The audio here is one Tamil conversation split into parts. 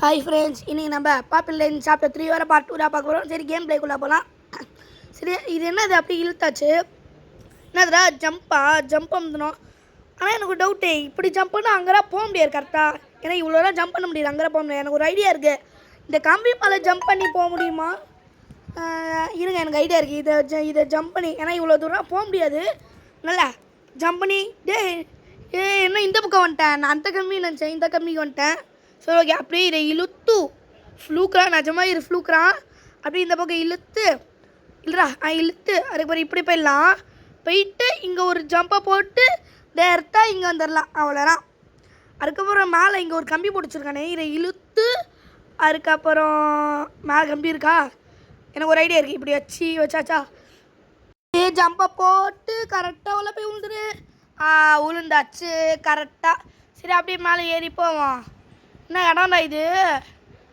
ஹாய் ஃப்ரெண்ட்ஸ், இன்றைக்கி நம்ம பாப்பிள் லைன் சாப்டர் 3 வர பார்ட் 2 பார்க்க போகிறோம். சரி, கேம் பிளேக்குள்ளே போகலாம். சரி, இது என்னது அப்படி இழுத்தாச்சு? என்னதுடா ஜம்ப் பண்ணணும். ஆனால் எனக்கு டவுட்டு, இப்படி ஜம்ப் பண்ணால் அங்கெல்லாம் போக முடியாது கரெக்டாக. ஏன்னா இவ்வளோலாம் ஜம்ப் பண்ண முடியாது, அங்கெல்லாம் போக முடியாது. எனக்கு ஒரு ஐடியா இருக்குது, இந்த கம்பி மேலே ஜம்ப் பண்ணி போக முடியுமா? இருங்க, எனக்கு ஐடியா இருக்குது. இதை ஜம்ப் பண்ணி, ஏன்னா இவ்வளோ தூரம் போக முடியாது. நல்லா ஜம்ப் பண்ணி என்ன இந்த பக்கம் வந்துட்டேன். நான் அந்த கம்பி நினச்சேன், இந்த கம்பிக்கு வந்துட்டேன். சரி, ஓகே. அப்படியே இதை இழுத்து ஃப்ளூக்கிறான், நிஜமாக இது ஃப்ளூக்கிறான். அப்படியே இந்த பக்கம் இழுத்து இழுத்து அதுக்கப்புறம் இப்படி போயிட்டு இங்கே ஒரு ஜம்பை போட்டு டேரெக்டாக இங்கே வந்துடலாம். அவ்வளோதான். அதுக்கப்புறம் மேலே இங்கே ஒரு கம்பி போட்டுச்சிருக்கானே, இதை இழுத்து அதுக்கப்புறம் மேலே கம்பி இருக்கா? எனக்கு ஒரு ஐடியா இருக்குது. இப்படி வச்சாச்சா ஜம்பை போட்டு கரெக்டாக உள்ள போய் விழுந்துரு. உளுந்தாச்சு கரெக்டாக. சரி, அப்படியே மேலே ஏறி போவோம். என்ன இடம்டா இது?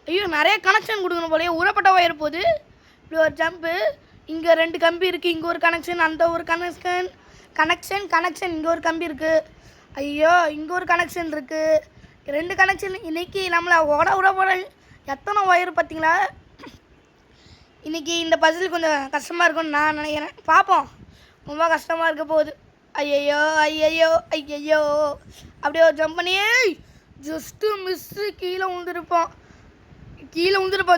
ஐயோ, நிறைய கனெக்ஷன் கொடுக்கணும் போலயே. உரப்பட்ட ஒயர் போகுது. இப்படி ஒரு ஜம்ப்பு. இங்கே 2 கம்பி இருக்குது. இங்கே ஒரு கனெக்ஷன், அந்த ஒரு கனெக்ஷன் இங்கே ஒரு கம்பி இருக்குது. ஐயோ, இங்கே ஒரு கனெக்ஷன் இருக்குது. 2 கனெக்ஷன். இன்றைக்கி நம்மளை உரப்பட எத்தனை ஒயர் பார்த்தீங்களா? இன்றைக்கி இந்த பசில் கொஞ்சம் கஷ்டமாக இருக்கும்னு நான் நினைக்கிறேன். பார்ப்போம். ரொம்ப கஷ்டமாக இருக்க போகுது. ஐயையோ. அப்படியே ஒரு ஜம்ப் பண்ணி ஜஸ்ட்டு மிஸ்ஸு கீழே விழுந்துருப்போம்.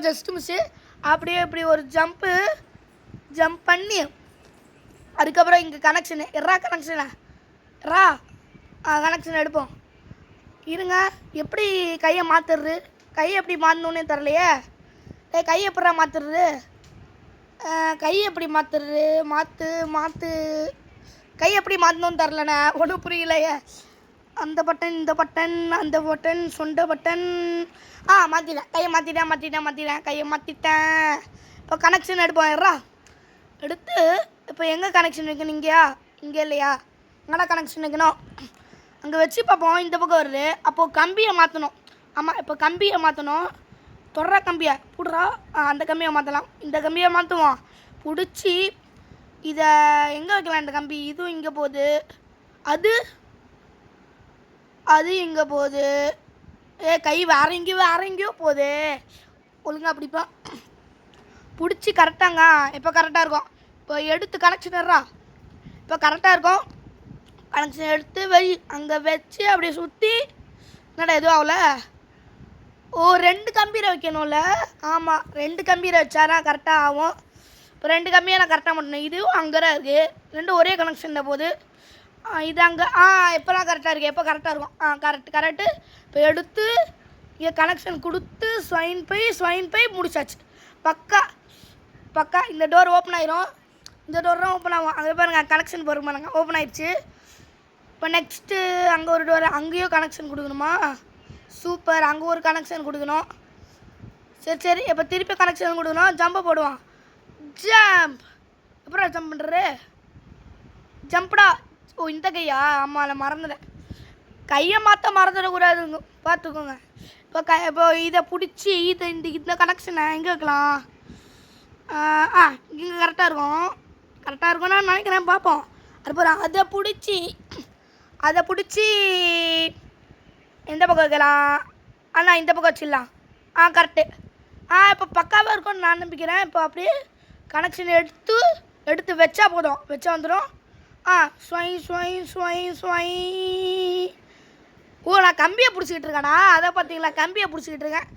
Just miss. அப்படியே இப்படி ஒரு ஜம்ப் பண்ணி அதுக்கப்புறம் இங்கே கனெக்ஷனு கனெக்ஷன் எடுப்போம். இருங்க, எப்படி கையை மாற்றுறது? கையை எப்படி மாற்றணுன்னே தரலையே. கையை எப்படா மாற்றுறது? கையை எப்படி மாற்றுறது? மாற்று கையை எப்படி மாற்றணுன்னு தரலண்ணே. ஒன்றும் புரியலையே. அந்த பட்டன், இந்த பட்டன், அந்த பட்டன், சொண்ட பட்டன். மாற்றிட்டேன். கையை மாற்றிட்டேன். இப்போ கனெக்ஷன் எடுப்போம். எடுத்து இப்போ எங்கே கனெக்ஷன் வைக்கணும்? இங்கே இல்லையா? எங்கடா கனெக்ஷன் வைக்கணும்? அங்கே வச்சு பார்ப்போம். இந்த பக்கம் வருது. அப்போது கம்பியை மாற்றணும். ஆமாம், இப்போ கம்பியை மாற்றணும். தொடரா கம்பியை புடுறா. அந்த கம்பியை மாற்றலாம். இந்த கம்பியை மாற்றுவோம். பிடிச்சி இதை எங்கே வைக்கலாம்? இந்த கம்பி இதுவும் இங்கே போகுது, அது இங்கே போகுது. கை வேற எங்கேயோ போகுது. ஒழுங்கா பிடிப்போம். பிடிச்சி கரெக்டாங்க. இப்போ கரெக்டாக இருக்கும். இப்போ எடுத்து கனெக்ஷன் இப்போ கரெக்டாக இருக்கும். கனெக்ஷன் எடுத்து அங்கே வச்சு அப்படியே சுற்றி. என்னடா எதுவும் ஆகல? 2 கம்பியில் வைக்கணும்ல? ஆமாம், 2 கம்பியில் வச்சாதான் கரெக்டாக ஆகும். இப்போ 2 கம்பியை நான் கரெக்டாக பண்ணணும். இதுவும் அங்கே தான் இருக்குது. 2 ஒரே கனெக்ஷனில் போகுது. இது அங்கே எப்போலாம் கரெக்டாக இருக்குது? எப்போ கரெக்டாக இருக்கும்? கரெக்டு. இப்போ எடுத்து இங்கே கனெக்ஷன் கொடுத்து ஸ்வைன் போய் முடிச்சாச்சு. பக்கா. இந்த டோர் ஓப்பன் ஆயிரும். இந்த டோர் தான் ஓப்பன் ஆகும். அங்கே பாருங்கள், கனெக்ஷன் போடுங்க. ஓப்பன் ஆயிடுச்சு. இப்போ நெக்ஸ்ட்டு அங்கே ஒரு டோர், அங்கேயும் கனெக்ஷன் கொடுக்கணுமா? சூப்பர். அங்கே ஒரு கனெக்ஷன் கொடுக்கணும். சரி. இப்போ திருப்பி கனெக்ஷன் கொடுக்கணும். ஜம்பை போடுவோம். அப்புறம் ஜம்ப் பண்ணுறது. ஜம்ப்டா. இந்த கையா? ஆமாம், இல்லை, மறந்துட்டேன். கையை மாற்ற மறந்துடக்கூடாதுங்க, பார்த்துக்கோங்க. இப்போ இதை பிடிச்சி இந்த கனெக்ஷனை எங்கே வைக்கலாம்? இங்கே கரெக்டாக இருக்கும்னு நான் நினைக்கிறேன். பார்ப்போம். அதுக்கப்புறம் அதை பிடிச்சி எந்த பக்கம் வைக்கலாம்? இந்த பக்கம் வச்சிடலாம். கரெக்டு. இப்போ பக்காவாக இருக்கும்னு நான் நம்பிக்கிறேன். இப்போ அப்படியே கனெக்ஷன் எடுத்து வச்சா போதும். வச்சா வந்துடும். ஸ்வை. நான் கம்பியை பிடிச்சிக்கிட்டு இருக்கேனா? அதை பார்த்தீங்களா? கம்பியை பிடிச்சிக்கிட்டு இருக்கேன்.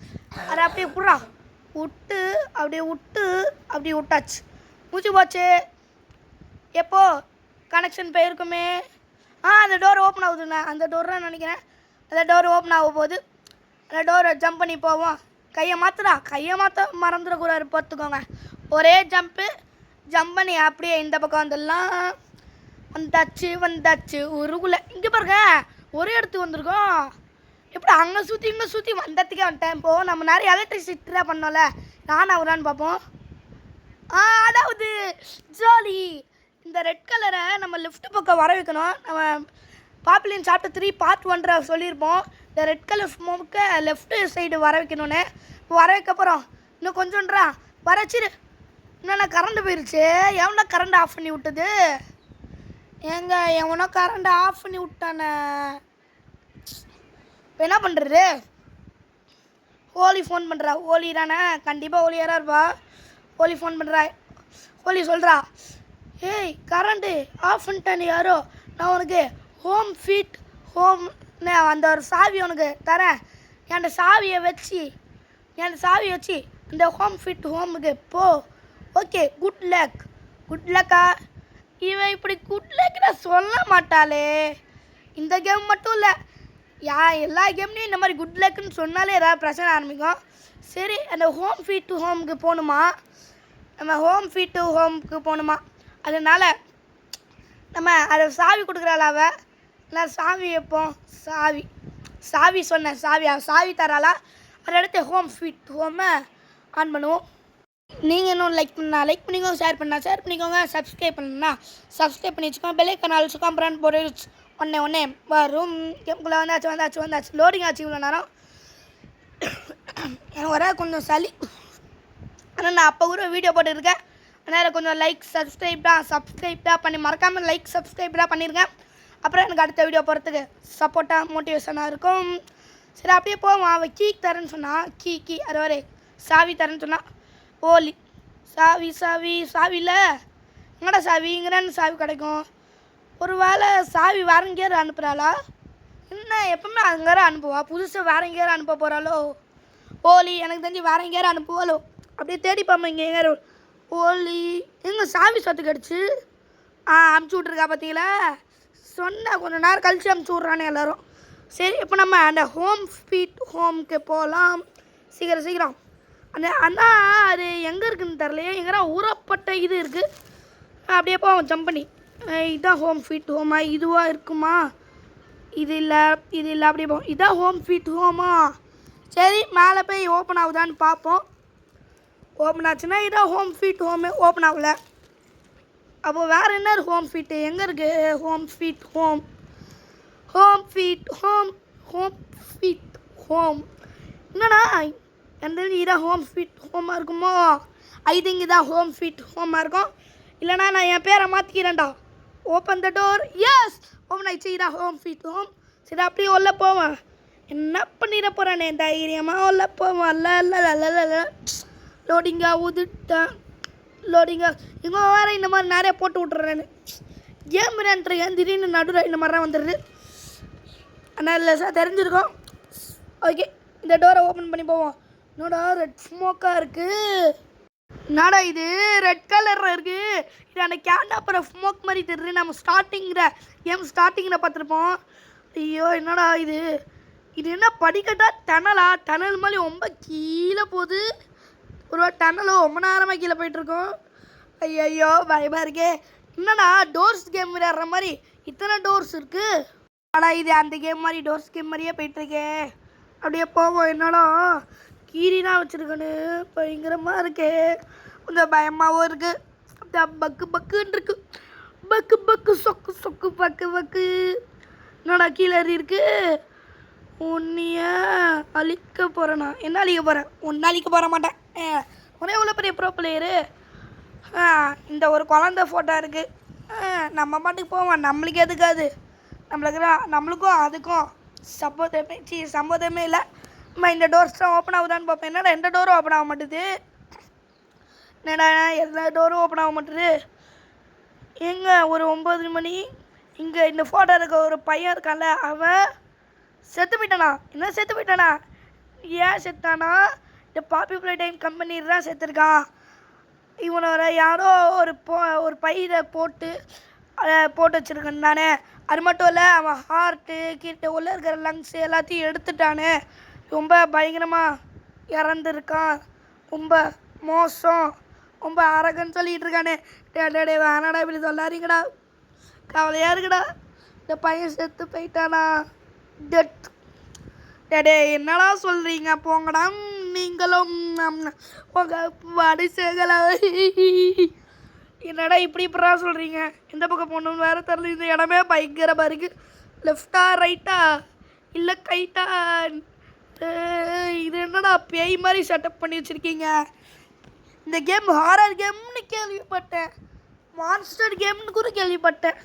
அதை அப்படியே அப்படியே விட்டாச்சு. மூச்சு போச்சு. எப்போ கனெக்ஷன் போயிருக்குமே? அந்த டோர் ஓப்பன் ஆகுதுண்ணா. அந்த டோர் தான் நினைக்கிறேன். அந்த டோர் ஓப்பன் ஆக போகுது. அந்த டோரை ஜம்ப் பண்ணி போவோம். கையை மாற்ற மறந்துடக்கூடாது, பார்த்துக்கோங்க. ஒரே ஜம்ப் பண்ணி அப்படியே இந்த பக்கம் வந்துடலாம். வந்தாச்சு. உருகுல இங்கே பாருங்க, ஒரே இடத்துக்கு வந்திருக்கோம். எப்படி அங்கே சுற்றி வந்ததுக்கே வந்துட்டேன். இப்போது நம்ம நிறைய எலக்ட்ரிசிட்டி தான் பண்ணோம்ல, நானும் அவரான்னு பார்ப்போம். அதாவது ஜாலி. இந்த ரெட் கலரை நம்ம லெஃப்ட் பக்கம் வர வைக்கணும். நம்ம பாப்பிள் லைன் சாப்டர் 3 பார்ட் 1 சொல்லியிருப்போம். இந்த ரெட் கலர் ஸ்மோக்கை லெஃப்ட் சைடு வர வைக்கணும்னு. வர வைக்க போகிறோம். இன்னும் கொஞ்சம்ன்றா வரச்சிரு. இன்னும் கரண்ட் போயிடுச்சு. எவனா கரண்ட் ஆஃப் பண்ணி விட்டது? எவனோ கரண்ட் ஆஃப் பண்ணி விட்டானே. இப்போ என்ன பண்ணுறது? ஓலி ஃபோன் பண்ணுறா. ஓலி தானே, கண்டிப்பாக ஓலி யாராக இருப்பா. ஓலி ஃபோன் பண்ணுறா. ஓலி சொல்கிறா, ஏய் கரண்ட்டு ஆஃப் பண்ணிட்டேன் யாரோ, நான் உனக்கு ஹோம் ஃபீட் ஹோம் அந்த ஒரு சாவி உனக்கு தரேன். என் சாவியை வச்சு இந்த ஹோம் ஃபிட் ஹோமுக்கு போ. Okay good luck. குட் லக்கா? இவன் இப்படி குட் லக்னா சொல்ல மாட்டாளே. இந்த கேம் மட்டும் இல்லை, எல்லா கேம்லேயும் இந்த மாதிரி குட் லக்குன்னு சொன்னாலே ஏதாவது பிரச்சனை ஆரம்பிக்கும். சரி, அந்த ஹோம் ஃபிட் ஹோமுக்கு போகணுமா, அதனால் நம்ம அதை சாவி கொடுக்குறாளா அவள், நான் சாவி வைப்போம். சாவி சொன்னேன், சாவி தராளா, அதை எடுத்து ஹோம் ஃபிட் ஹோமை ஆன் பண்ணுவோம். நீங்கள் இன்னும் லைக் பண்ணிக்கோங்க, ஷேர் பண்ணிக்கோங்க, சப்ஸ்கிரைப் பண்ணி வச்சுக்கோங்க. பெல் ஐக்கான் வச்சுக்கோங்க. அப்புறம் போட்டு ஒன்றே வரும். கேம்குள்ளே வந்தாச்சு. லோடிங் ஆச்சு இவ்வளோ நேரம். எனக்கு வர கொஞ்சம் சளி, ஆனால் நான் அப்போ கூட வீடியோ போட்டுருக்கேன். அதனால் கொஞ்சம் சப்ஸ்கிரைப் தான் பண்ணி மறக்காமல் சப்ஸ்கிரைப் தான் பண்ணியிருக்கேன். அப்புறம் எனக்கு அடுத்த வீடியோ போகிறதுக்கு சப்போர்ட்டாக மோட்டிவேஷனாக இருக்கும். சரி, அப்படியே போவோம். அவள் கீ தரேன்னு சொன்னான். கீ அது வரை சாவி தரேன்னு சொன்னான். ஓலி சாவியில் எங்கடா இங்கேன்னு சாவி கிடைக்கும். ஒரு வேளை சாவி வேற எங்கேயாவது அனுப்புகிறாளா என்ன? எப்பவுமே அங்கே அனுப்புவா, புதுசாக வேற எங்கேயாவது அனுப்ப போகிறாளோ ஓலி? எனக்கு தெரிஞ்சு வேற எங்கேயாவது அனுப்புவாளோ. அப்படியே தேடிப்பாம்மா இங்கே எங்கேயாரு. ஓலி எங்கே சாவி சொத்து கிடச்சி அமுச்சு விட்ருக்கா பார்த்தீங்களா? சொன்னால் கொஞ்சம் நேரம் கழிச்சு அமுச்சு விட்றானே எல்லோரும். சரி, இப்போ நம்ம அந்த ஹோம் ஸ்வீட் ஹோமுக்கு போகலாம். சீக்கிரம் அண்ணா அது எங்கே இருக்குதுன்னு தரலையே. எங்கன்னா ஊறப்பட்ட இது இருக்குது. அப்படியே போவோம் ஜம்ப் பண்ணி. இதுதான் ஹோம் ஸ்வீட் ஹோமா? இதுவாக இருக்குமா? இது இல்லை. அப்படியே போவோம். இதுதான் ஹோம் ஸ்வீட் ஹோமா? சரி, மேலே போய் ஓப்பன் ஆகுதான்னு பார்ப்போம். ஓப்பன் ஆச்சுன்னா இதான் ஹோம் ஸ்வீட் ஹோமு. ஓப்பன் ஆகலை. அப்போது வேறு என்ன ஹோம் ஸ்வீட்டு எங்கே இருக்குது? ஹோம் ஸ்வீட் ஹோம் என்னண்ணா எந்த இதான் ஹோம் ஸ்வீட் ஹோமாக இருக்குமோ? ஐ திங்க் இதான் ஹோம் ஸ்வீட் ஹோமாக இருக்கும். இல்லைனா நான் என் பேரை மாற்றிக்கிறேன்டா. Open the door. Yes, open ஆயிடுச்சு. இதான் ஹோம் ஸ்வீட் ஹோம். சரி, அப்படியே உள்ள போவேன். என்ன பண்ணிட போகிறேனே, தைரியமாக உள்ள போவேன். லோடிங்கா இங்கே வேறு இந்த மாதிரி நிறைய போட்டு விட்றேன்னு கேம் விளையாண்டுருக்கேன். திடீர்னு நடுவில் இந்த மாதிரிலாம் வந்துடுது. ஆனால் இல்லை சார், தெரிஞ்சிருக்கோம். ஓகே, இந்த டோரை ஓப்பன் பண்ணி போவோம். என்னடா ரெட் ஸ்மோக்காக இருக்குது. என்னடா இது ரெட் கலரில் இருக்குது. இது அந்த கேண்டாப்புறம் ஸ்மோக் மாதிரி தெரியுது. நம்ம கேம் ஸ்டார்டிங்கில் பார்த்துருப்போம். ஐயோ, என்னடா இது என்ன படிக்கட்டா? டனல் மாதிரி ரொம்ப கீழே போகுது. ஒரு டனலோ ரொம்ப நேரமாக கீழே போயிட்டுருக்கோம். ஐயோ, பயமாக இருக்கே. என்னடா டோர்ஸ் கேம் விளையாடுற மாதிரி இத்தனை டோர்ஸ் இருக்குது. ஆனால் இது அந்த கேம் மாதிரி டோர்ஸ் கேம் மாதிரியே போயிட்டுருக்கே. அப்படியே போவோம். என்னடா கீரிலாம் வச்சுருக்கேன்னு பயங்கரமாக இருக்கே. கொஞ்சம் பயமாகவும் இருக்குது. பக்குன்னு இருக்கு. பக்கு சொக்கு பக்கு. என்னடா கீழே இருக்கு. உன்னைய அழிக்க போகிறேண்ணா. என்ன அழிக்க போகிறேன்? ஒன்றும் அழிக்க போகிற மாட்டேன். ஒரே உள்ள பெரிய ப்ரோ பிளேயரு. இந்த ஒரு குழந்த ஃபோட்டோ இருக்குது. நம்ம பாட்டுக்கு போவோம். நம்மளுக்கு எதுக்காது, நம்மளுக்கும் அதுக்கும் சம்மதமே இல்லை. நம்ம இந்த டோர்ஸ் தான் ஓப்பன் ஆகுதான்னு பார்ப்பேன். என்னடா எந்த டோரும் ஓப்பன் ஆக மாட்டுது. என்னடா எந்த டோரும் ஓப்பன் ஆக மாட்டுது. எங்கே ஒரு 9 மணி. இங்கே இந்த ஃபோட்டோ இருக்க ஒரு பையன் இருக்கான்ல, அவன் செத்து போயிட்டானா? என்ன செத்து போயிட்டானா? ஏன் செத்தானா? இந்த பாப்புலர் டைம் கம்பெனி தான் செத்துருக்கான். இவனோட யாரோ ஒரு பயிரை போட்டு வச்சுருக்கான் தானே. அது மட்டும் இல்லை, அவன் ஹார்ட்டு கிட்ட உள்ள இருக்கிற லங்ஸ் எல்லாத்தையும் எடுத்துட்டானே. ரொம்ப பயங்கரமாக இறந்துருக்கான். ரொம்ப மோசம், ரொம்ப அரகன்னு சொல்லிகிட்டு இருக்கானே. வேணாடா இப்படி சொல்லாதீங்கடா, கவலையாக இருக்குடா. இந்த பையன் செத்து போயிட்டானா? டெத். என்னடா சொல்கிறீங்க? போங்கடா நீங்களும் உங்கள் வடிசேகலை. என்னடா இப்படிப்பா சொல்கிறீங்க? எந்த பக்கம் போகணுன்னு வேறு தெரியல. இந்த இடமே பயங்கரமாக இருக்குது. லெஃப்டா ரைட்டா இல்லை கைட்டா? இது என்னடா பேய் மாதிரி செட்டப் பண்ணி வச்சுருக்கீங்க. இந்த கேம் ஹாரர் கேம்னு கேள்விப்பட்டேன், மான்ஸ்டர் கேம்னு கூட கேள்விப்பட்டேன்.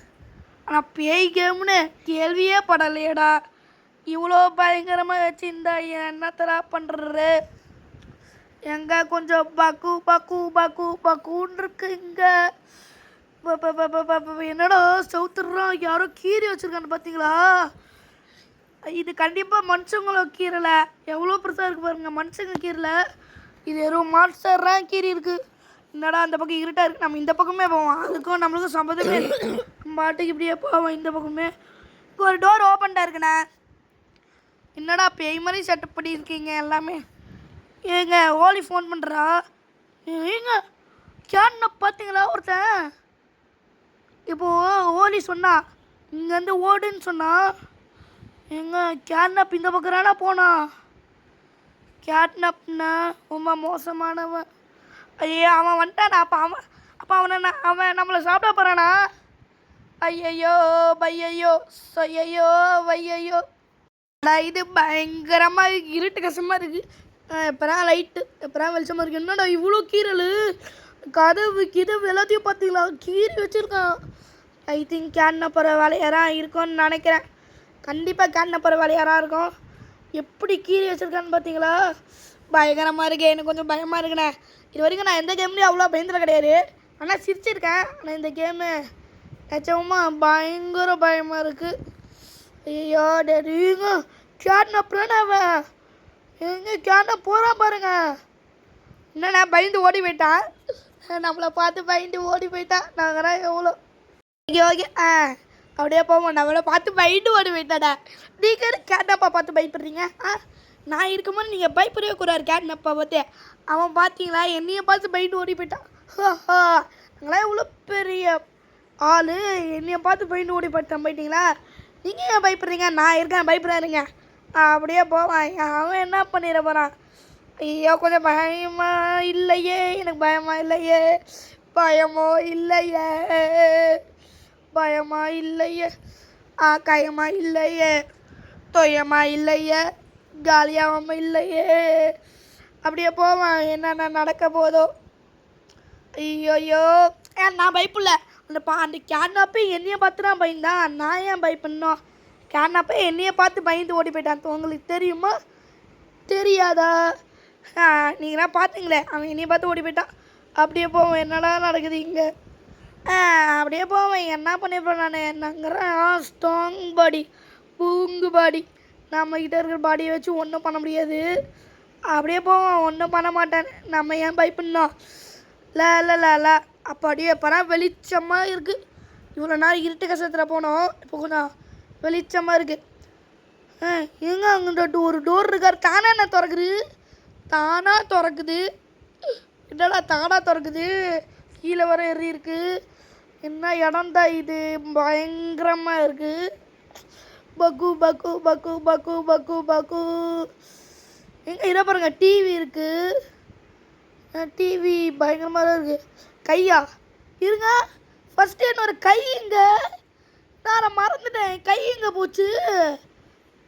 ஆனால் பேய் கேம்னு கேள்வியே படலையடா. இவ்வளோ பயங்கரமாக வச்சுருந்தா என்னத்தரா பண்ணுறது? எங்க கொஞ்சம் பக்கு பக்கு பக்கு பக்குன்னு இருக்கு இங்கே. என்னடா சவுத்துறான், யாரோ கீரி வச்சுருக்கான்னு பார்த்தீங்களா? இது கண்டிப்பாக மனுஷங்கள கீரலை. எவ்வளோ பெருசாக இருக்குது பாருங்க, மனுஷங்க கீரலை. இது வெறும் மான்ஸ்டர்லாம் கீரி இருக்குது. என்னடா அந்த பக்கம் இருட்டாக இருக்குது, நம்ம இந்த பக்கமே போவோம். அதுக்கும் நம்மளுக்கும் சம்மந்தமே பாட்டுக்கு இப்படியே போவோம் இந்த பக்கமே. ஒரு டோர் ஓப்பன்டாக இருக்குண்ணே. என்னடா பேய் மாதிரி செட்டப் பண்ணியிருக்கீங்க எல்லாமே. ஏங்க ஓலி ஃபோன் பண்ணுறா. ஏங்க கேட்ன பார்த்தீங்களா ஒருத்தன்? இப்போது ஓலி சொன்னா இங்கேருந்து ஓடுன்னு சொன்னா. எங்க கேட்னப் இந்த பக்கம்னா போனா. கேட்னப்னா ரொம்ப மோசமானவன். ஐயோ அவன் வந்துட்டானா? அப்போ அவன் நம்மளை சாப்பிட போகிறானா? ஐயையோ பையையோ சொய்யோ வையையோ. இது பயங்கரமாக இருட்டு கஷ்டமாக இருக்குது. எப்போதான் லைட்டு எப்போதான் வெளிச்சமாக இருக்குது. என்னடா இவ்வளோ கீரல், கதவு எல்லாத்தையும் பார்த்தீங்களா கீரி வச்சுருக்கான். ஐ திங்க் கேட்ன போகிற வேலையாராக இருக்கும்னு நினைக்கிறேன். கண்டிப்பாக கேட்ன போகிற வேலையாராக இருக்கும். எப்படி கீரி வச்சுருக்கான்னு பார்த்தீங்களா? பயங்கரமாக இருக்குது. எனக்கு கொஞ்சம் பயமாக இருக்குண்ணே. இது வரைக்கும் நான் எந்த கேம்லேயும் அவ்வளோ பயந்துட கிடையாது. ஆனால் சிரிச்சிருக்கேன். ஆனால் இந்த கேமு நிச்சயமாக பயங்கர பயமாக இருக்குது. ஐயோ டேங்க கேட்னப்றான் அவன். எங்கே கேட்ன போகிறான் பாருங்க. என்னண்ணா பயந்து ஓடி போயிட்டான். நம்மளை பார்த்து பயந்து ஓடி போயிட்டான். நாங்கள் எவ்வளோ ஓகே ஓகே அப்படியே போவோம். நம்மளை பார்த்து பயந்து ஓடி போயிட்டாடா. நீங்கள் கேட்னப்பா பார்த்து பயப்படுறீங்க? நான் இருக்கும்போது நீங்கள் பயப்படவே கூடாது. கேட்னப்பா பார்த்து அவன் பார்த்தீங்களா என்னையை பார்த்து பயந்து ஓடி போயிட்டான். நாங்களாம் எவ்வளோ பெரிய ஆள், என்னையை பார்த்து பயந்து ஓடி போயிட்டீங்களா? நீங்கள் ஏன் பயப்படுறீங்க? நான் இருக்கேன், பயப்படாதீங்க. அப்படியே போவான். அவன் என்ன பண்ணிட போகிறான்? ஐயோ கொஞ்சம் பயமா இல்லையே, எனக்கு பயமா இல்லையே, பயமோ இல்லையே, பயமா இல்லையே, காயமா இல்லையே, தொயமா இல்லையே, காலியாகாம இல்லையே. அப்படியே போவான். என்னென்ன நடக்க போதோ. ஐயோயோ நான் பயப்படல. அந்த கேட்னப்பே என்னையை பார்த்து தான் பயந்தான். நான் ஏன் பயப்படணும்? கேட்னப்பே என்னையை பார்த்து பயந்து ஓடி போயிட்டான். உங்களுக்கு தெரியுமா தெரியாதா? நீங்களாம் பார்த்தீங்களே, அவன் என்னையை பார்த்து ஓடி போயிட்டான். அப்படியே போவேன். என்னடா நடக்குது இங்கே? அப்படியே போவேன். என்ன பண்ணியிருப்பேன் நான்? என்னங்கிறேன் ஸ்ட்ராங் பாடி, பூங்கு பாடி. நம்மக்கிட்ட இருக்கிற பாடியை வச்சு ஒன்றும் பண்ண முடியாது. அப்படியே போவோம். ஒன்றும் பண்ண மாட்டேன். நம்ம ஏன் பயப்படணும்? ல அப்படியே எப்போனா வெளிச்சமாக இருக்குது. இவ்வளோ நேரம் இருட்டு கஷ்டத்தில் போனோம். இப்போ கொஞ்சம் வெளிச்சமாக இருக்குது. எங்கே அங்கிட்ட ஒரு டோர் இருக்கார். தானாக என்ன திறக்குது? தானாக திறக்குது. என்னடா தானாக திறக்குது? கீழே வர எறி இருக்குது. என்ன இடம்டா இது? பயங்கரமாக இருக்குது. பக்கு பக்கு பக்கு பக்கு பக்கு பக்கு. எங்கே இதை பாருங்கள், டிவி இருக்குது. டிவி பயங்கரமாக இருக்குது. கையா இருங்க, ஃபஸ்ட்டு என்னோட கை இங்கே. நான் மறந்துட்டேன். கை எங்கே போச்சு?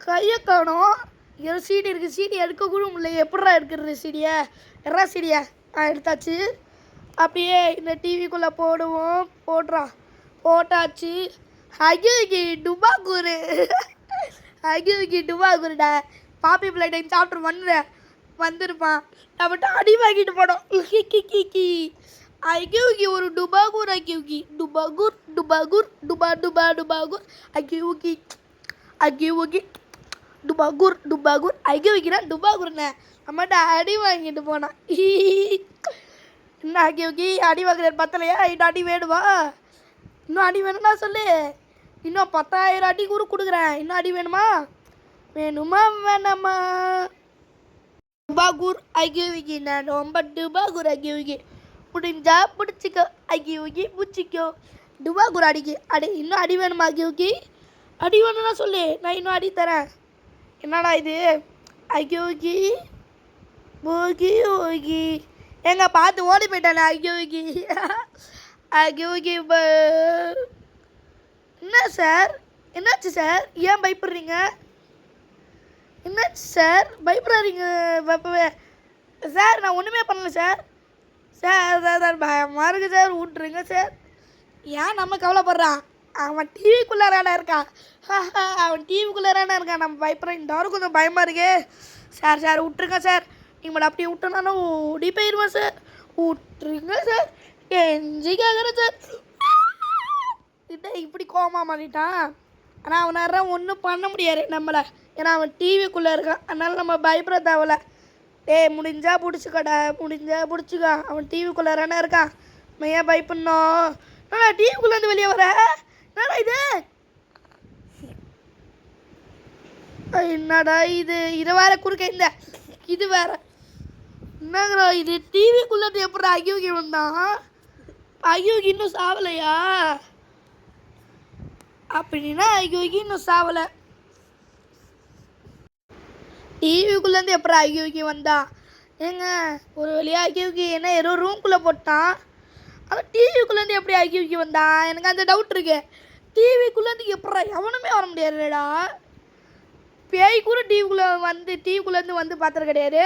கையை காணோம். இங்கே சீடி இருக்குது. சீடி எடுக்க கூட முடியல. எப்படா எடுக்கிறது சீடியை? எறா சீடியை எடுத்தாச்சு. அப்படியே இந்த டிவிக்குள்ளே போடுவோம். போட்டாச்சு. அகியூகி டுபாகூரு. அகியூகி டுபாகூருடா. பாப்பி பிள்ளைகிட்ட சாப்பிட்டு வந்துருப்பான். நம்மகிட்ட அடி வாங்கிட்டு போனோம். அகியூகி ஒரு டுபாகூர். அகியூகி டுபாகூர் டுபாகூர் டுபா டுபா டுபாகூர். அகியூகி அகியூகி டுபாகூர் டுபாகூர். அகியூகினா டுபாகூர்ண்ணே. நம்மகிட்ட அடி வாங்கிட்டு போனான். என்ன அகியூகி அடி வாங்குறது பத்தலையா? இன்னும் அடி வேணுமா? இன்னும் அடி வேணும்னா சொல்லு. இன்னும் 10,000 அடி கூட கொடுக்குறேன். இன்னும் அடி வேணுமா? வேணாமா? டுபாகூர் அகியூகி. நான் ரொம்ப டுபாகூர் அகியூகி. முடிஞ்சா பிடிச்சிக்கோ அகியூகி, பிடிச்சிக்கோ. டுபாகூர் அடிக்கு அடி. இன்னும் அடி வேணுமா அகியூகி? அடி வேணும்னா சொல்லு, நான் இன்னும் அடி தரேன். என்னடா இது? அகியூகி போகி ஓகி. எங்க பார்த்து ஓடி போயிட்டானே அகியூகி. அகியூகி என்ன சார்? என்னாச்சு சார்? ஏன் பயப்படுறீங்க? என்னாச்சு சார் பயப்படுறீங்க? சார் நான் ஒன்றுமே பண்ணல சார். சார் பயமாக இருக்குது சார், விட்ருங்க சார். ஏன் நம்ம கவலைப்படுறான்? அவன் டிவிக்குள்ளாரான இருக்கான். அவன் டிவிக்குள்ளாரான இருக்கான். நம்ம பயப்படுறோம். இந்த வாரம் கொஞ்சம் பயமாக இருக்கே. சார் விட்டுருங்க சார். நீங்கள் அப்படியே விட்டோனாலும் ஓடி போயிடுவேன் சார். விட்டுருங்க சார். கெஞ்சி கேட்குறேன் சார். இப்படி கோவமா மாறிட்டான். ஆனால் அவனால ஒன்றும் பண்ண முடியாது நம்மளை. ஏன்னா அவன் டிவிக்குள்ளே இருக்கான். அதனால நம்ம பயப்பட தேவையில்ல. முடிஞ்சா பிடிச்சிக்கடா, முடிஞ்சா பிடிச்சிக்க. அவன் டிவிக்குள்ளாரானே இருக்கான். நம்ம ஏன் பயப்படணும்? என்னடா டிவிக்குள்ளேருந்து வெளியே வர? என்னடா இது? என்னடா இது? இதை வேற குறுக்க இந்த இது வேற என்னங்கிறா இது? டிவிக்குள்ளேருந்து எப்படி அயோகி வந்தான்? அயோகி இன்னும் சாவலையா? அப்படின்னா அயோகி இன்னும் சாவலை. டிவிக்குள்ளேருந்து எப்படி அயோகி வந்தான்? ஏங்க ஒரு வழியாக அயோகி என்ன ஏதோ ரூம்குள்ளே போட்டான். ஆனால் டிவிக்குள்ளேருந்து எப்படி அயோகி வந்தான்? எனக்கு அந்த டவுட் இருக்கு. டிவிக்குள்ளேருந்து எப்படா? எவனுமே வர முடியாதுடா. பேய் கூட டிவிக்குள்ளேருந்து வந்து பார்த்தது கிடையாது.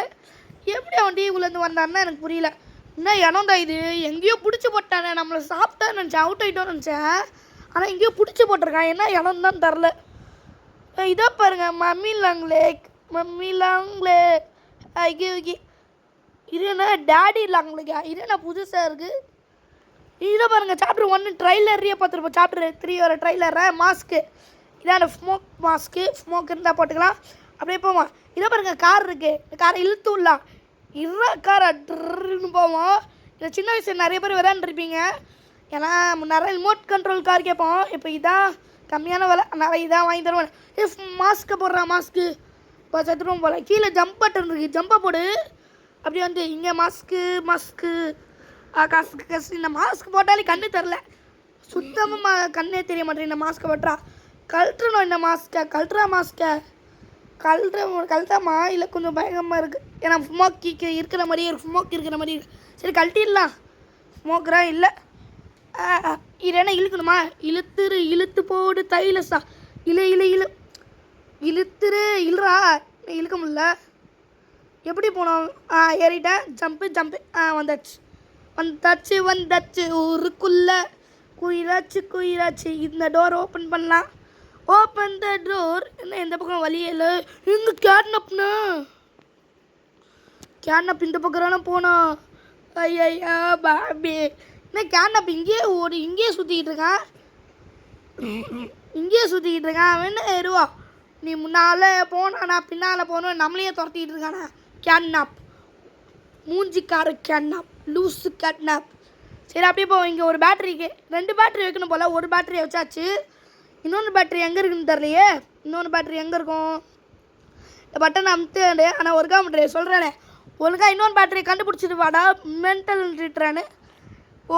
எப்படி அவன் டிவிக்குள்ளேருந்து வந்தான்னு எனக்கு புரியல. என்ன இடம் தான் இது? எங்கேயோ பிடிச்சி போட்டானே. நம்மளை சாப்பிட்டா நினச்சேன், அவுட் ஆகிட்டோன்னு நினச்சேன். ஆனால் எங்கேயோ பிடிச்சி போட்டிருக்கான். என்ன இடம் தான் தரல. இதோ பாருங்க, மம்மி லாங் லேக். ஐயோ இது என்ன டேடி லாங் லேக்கா? இது என்ன புதுசாக இருக்குது? இதை பாருங்கள், சாப்டர் 1 ட்ரைலரையே பார்த்துருப்போம். சாப்டர் 3 வர ட்ரைலரை மாஸ்க்கு. இதான் ஸ்மோக் மாஸ்க்கு. ஸ்மோக் இருந்தால் போட்டுக்கலாம். அப்படியே போவோம். இதை பாருங்கள், கார் இருக்குது. இந்த காரை இழுத்து விடலாம். காரை ட்ருன்னு போவோம். இதை சின்ன வயசில் நிறைய பேர் விளையாண்டுருப்பீங்க. ஏன்னா நிறைய ரிமோட் கண்ட்ரோல் கார் கேட்போம். இப்போ இதான் கம்மியான விலை. நிறைய இதான் வாங்கி தருவேன். மாஸ்க்கை போடுறான். மாஸ்க்கு இப்போ சத்துருவோம் போல். கீழே ஜம்ப் பட்டன் இருக்குது. ஜம்பை போடு. அப்படி வந்து இங்கே மாஸ்க்கு காசு. இந்த மாஸ்க் போட்டாலே கண்ணு தரல. சுத்தமாக கண்ணே தெரிய மாட்டேன். இந்த மாஸ்க்கை போட்டா கழட்டணும். இந்த மாஸ்க்கை கழட்டாமா இல்லை கொஞ்சம் பயங்கரமாக இருக்குது. ஏன்னா ஸ்மோக் இருக்கிற மாதிரியே இருக்குது. ஸ்மோக் இருக்கிற மாதிரி இருக்குது. சரி கழட்டிடலாம். ஸ்மோக்கரா இல்லை. இது என்ன இழுக்கணுமா? இழுத்து போடு தைலஸா. இழுத்துரு இல்லைரா. இழுக்க முடியல. எப்படி போனோம்? ஏறிட்டேன். ஜம்ப்பு. வந்தாச்சு ஊருக்குள்ளே. குயிராச்சு. இந்த டோர் ஓப்பன் பண்ணலாம். Open the door. என்ன எந்த பக்கம் வழியே இல்லை. இங்கே கேட்னப் இந்த பக்கம் போனோம். ஐயா பாபி. என்ன கேட்னப் இங்கேயே சுற்றிக்கிட்டு இருக்கான். அவன் என்ன ஏறுவா? நீ முன்னால் போனா பின்னால் போகணும். நம்மளையே துரத்திக்கிட்டு இருக்கானா? கேட்னப் மூஞ்சிக்கார கேட்னப், லூஸு கேட்னப். சரி அப்படியே போவோம். இங்கே ஒரு பேட்டரி இருக்குது. 2 பேட்டரி வைக்கணும் போல். ஒரு பேட்டரி வச்சாச்சு. இன்னொன்று பேட்டரி எங்கே இருக்குன்னு தெரியலையே. இன்னொன்று பேட்டரி எங்கே இருக்கும்? இந்த பட்டன் அமுத்து. ஆனால் ஒருக்கா மட்டும் சொல்கிறேனே, ஒழுங்கா இன்னொன்று பேட்டரி கண்டுபிடிச்சிட்டு வாடா. Mental return.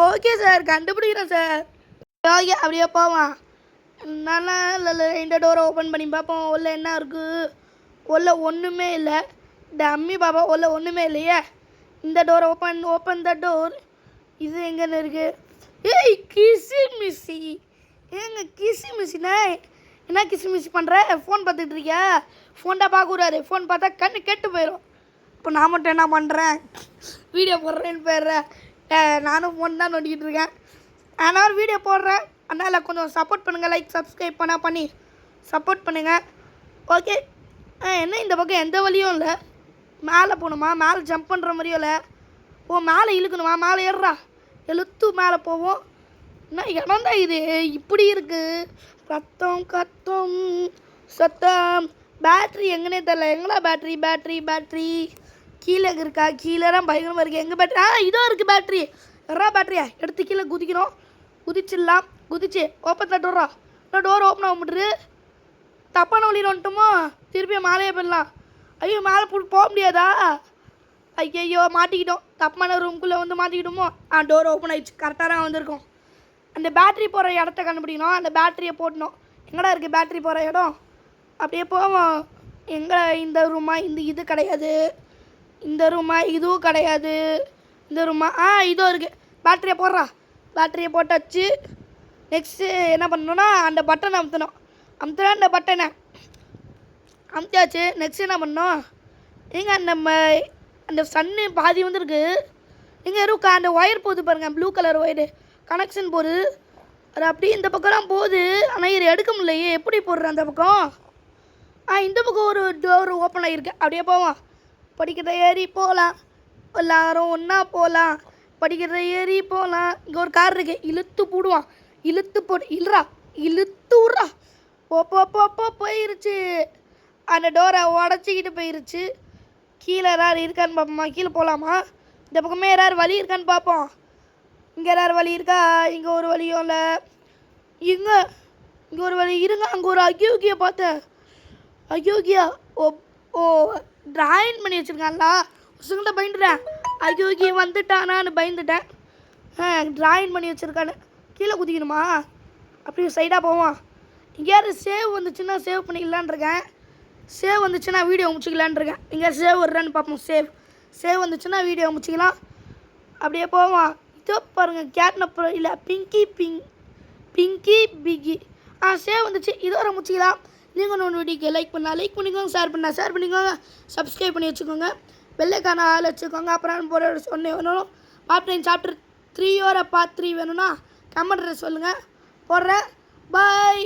ஓகே சார், கண்டுபிடிக்கிறேன் சார். ஓகே அப்படியே போவான். நல்லா இல்லை. இந்த டோரை ஓப்பன் பண்ணி பார்ப்போம். உள்ள என்ன இருக்குது? உள்ள ஒன்றுமே இல்லை. டம்மி பாப்பா. உள்ள ஒன்றுமே இல்லையே. இந்த டோரை ஓப்பன் த டோர். இது எங்கன்னு இருக்குது? ஏய் கிசிமிசி. ஏங்க கிசிமிசிண்ணா? என்ன கிசிமிசி பண்ணுற? ஃபோன் பார்த்துட்டு இருக்கியா? ஃபோன் தான் பார்க்கக்கூடாது. ஃபோன் பார்த்தா கண்ணு கெட்டு போயிடும். இப்போ நான் மட்டும் என்ன பண்ணுறேன்? வீடியோ போடுறேன்னு போயிடுறேன். நானும் ஃபோன் தான் நோண்டிக்கிட்டு இருக்கேன். ஆனால் வீடியோ போடுறேன். அதனால் கொஞ்சம் சப்போர்ட் பண்ணுங்கள். லைக் சப்ஸ்கிரைப் பண்ணி சப்போர்ட் பண்ணுங்கள். ஓகே. என்ன இந்த பக்கம் எந்த வழியும் இல்லை. மேலே போகணுமா? மேலே ஜம்ப் பண்ணுற மாதிரியும் இல்லை. மேலே இழுக்கணுமா? மேலே ஏறுறா. இழுத்து மேலே போவோம். என்ன இடம் தான் இது? இப்படி இருக்குது. கத்தம் சத்தம். பேட்ரி எங்கன்னே தெரில. எங்கடா பேட்ரி? கீழே இருக்கா? கீழே தான் பயங்கரமாக இருக்குது. எங்கே பேட்ரி? இதோ இருக்குது பேட்ரி. பேட்டரியா எடுத்து கீழே குதிக்கிறோம். குதிச்சிடலாம். குதிச்சு ஓப்பன் தட்டுறா. இன்னும் டோர் ஓப்பன் ஆக முடியுது. தப்பான வழியில் வந்துட்டோமோ? திருப்பியும் மேலேயே போயிடலாம். ஐயோ மேலே போக முடியாதா? ஐயோ மாட்டிக்கிட்டோம். தப்பான ரூம்குள்ளே வந்து மாட்டிக்கிட்டோமோ? டோர் ஓப்பன் ஆகிடுச்சு. கரெக்டாக தான் வந்திருக்கோம். அந்த பேட்ரி போகிற இடத்த கண்டுபிடிக்கணும். அந்த பேட்டரியை போட்டணும். எங்கடா இருக்குது பேட்ரி போகிற இடம்? அப்படியே போவோம். எங்கே? இந்த ரூமா? இது கிடையாது. இந்த ரூமா? இதுவும் கிடையாது. இந்த ரூமா? இதோ இருக்குது. பேட்டரியை போடுறா. பேட்டரியை போட்டாச்சு. நெக்ஸ்ட்டு என்ன பண்ணணும்னா அந்த பட்டனை அமுத்தணும். அந்த பட்டனை அமுத்தியாச்சு. நெக்ஸ்ட் என்ன பண்ணணும்? அந்த சன்னு பாதி வந்துருக்கு. எங்கே இருக்கா? அந்த ஒயர் போகுது பாருங்கள். ப்ளூ கலர் ஒயரு கனெக்ஷன் போகுது. அது அப்படியே இந்த பக்கம்லாம் போகுது. ஆனால் இது எடுக்க முடியலையே, எப்படி போடுறேன் அந்த பக்கம்? இந்த பக்கம் ஒரு டோர் ஓப்பன் ஆகிருக்கு. அப்படியே போவோம். படிக்கிறத ஏறி போகலாம், எல்லாரும் ஒன்றா போகலாம். படிக்கிறத ஏறி போகலாம். இங்கே ஒரு கார் இருக்குது, இழுத்து போடுவான். இழுத்து போடு, இல்லைடா, இழுத்து விட்றா. போ போ போ போ போயிருச்சு. அந்த டோரை உடச்சிக்கிட்டு போயிருச்சு. கீழே யாராவது இருக்கான்னு பார்ப்போமா? கீழே போகலாமா? இந்த பக்கமே யாராவது வழி இருக்கான்னு பார்ப்போம். இங்கே யாராவது வழி இருக்கா? இங்கே ஒரு வழியும் இல்லை. இங்கே ஒரு வழி இருங்க. அங்கே ஒரு அக்யூகியை பார்த்தேன். அக்யூகியா? ஓ ஓ ட்ராயிங் பண்ணி வச்சுருக்காங்களா? உசுங்கிட்ட பயந்துட்டேன். அக்யூகி வந்துட்டானான்னு பயந்துட்டேன். ட்ராயிங் பண்ணி வச்சுருக்கானு. கீழே குதிக்கணுமா? அப்படியே சைடாக போவோம். எங்கேயாவது சேவ் வந்துச்சுன்னா சேவ் பண்ணிக்கலான் இருக்கேன். சேவ் வந்துச்சுன்னா வீடியோ முடிச்சிக்கலான் இருக்கேன். இங்கே சேவ் வருதான்னு பார்ப்போம். சேவ் வந்துச்சுன்னா வீடியோ முடிச்சிக்கலாம். அப்படியே போவோம். இதோ பாருங்கள், கேட்னப் இல்லை பிங்கி பிங்கி. சேவ் வந்துச்சு. இதோட முடிச்சிக்கலாம். நீங்கள் ஒன்று வீடியோக்கு லைக் பண்ணிக்கோங்க, ஷேர் பண்ணிக்கோங்க, சப்ஸ்கிரைப் பண்ணி வச்சுக்கோங்க, வெள்ளைக்கான ஆள் வச்சுக்கோங்க. அப்புறம் போகிற சொன்ன வேணும். பார்ட் 9 சாப்டர் 3 பார்ட் 3 வேணும்னா கமெண்ட்டில் சொல்லுங்கள், போடுறேன். பாய்.